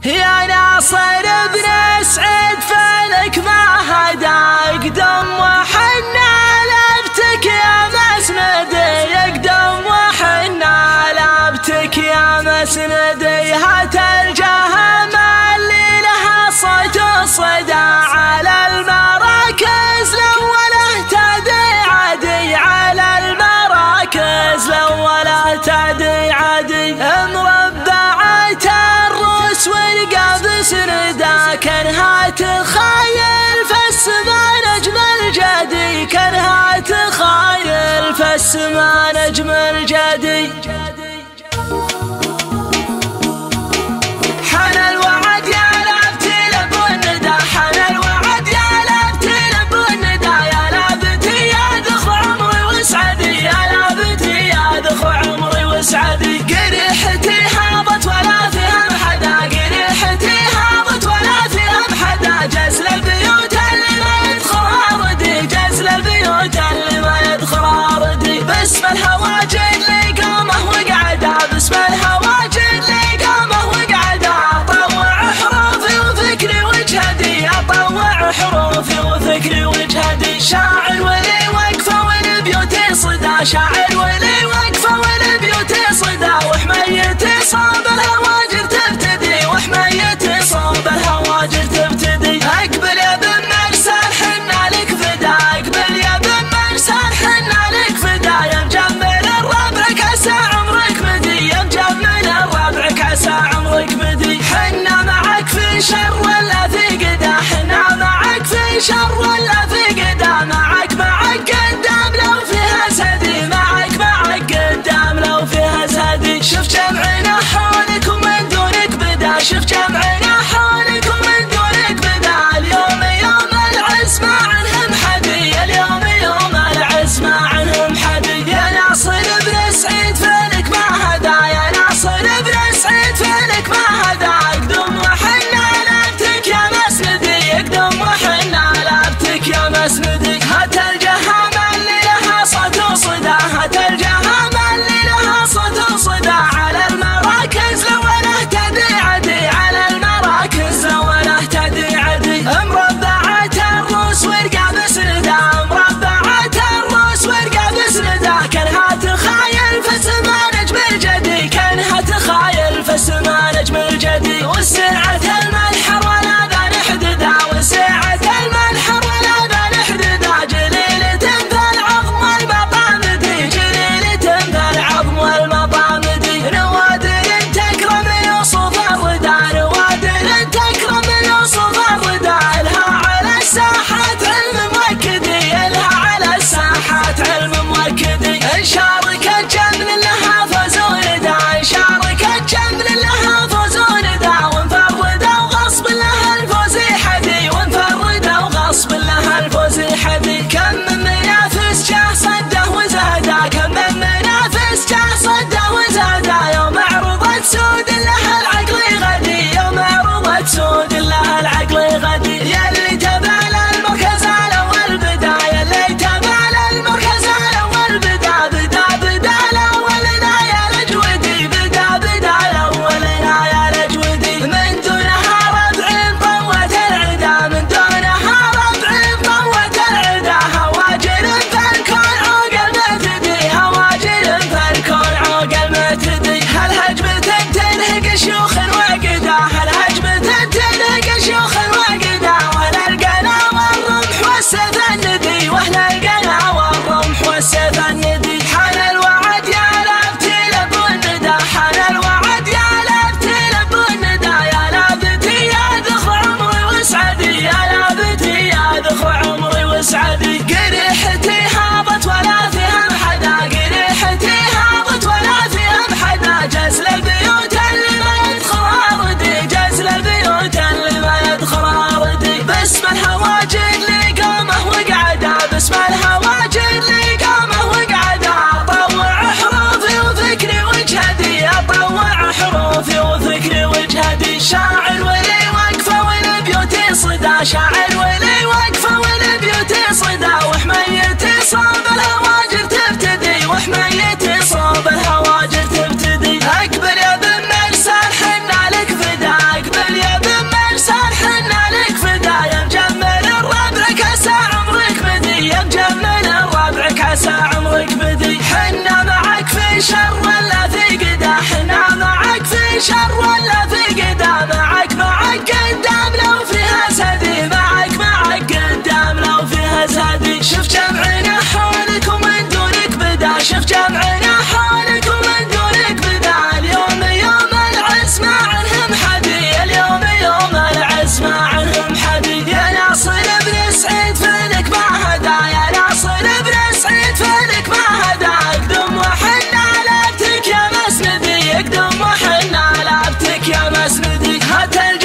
يا ناصر بن سعيد فلك ما هدا يقدم وحنا لابتك يا مسندي، يقدم وحنا لابتك يا مسندي. هات الجهم اللي لها صوت الصدى على المراكز الأولى تدي عدي، على المراكز الأولى تدي عدي. مربعة الروس والقاب سندا كانها تخايل فالسما نجم الجدي، كانها تخايل فالسما نجم الجدي. حان الوعد يا لابتي لب الندى، حان الوعد يا لابتي لب الندى، يا لابتي يا دخ عمري وسعدي، يا لابتي يا دخ عمري وسعدي. قريحتي هابط ولا فيها محدا، قريحتي هابط ولا فيها محدا، جزل البيوت اللي ما يدخلها ردي، جزل البيوت اللي ما يدخلها ردي. باسم الهواجر اللي قامه وقعده، باسم الجنة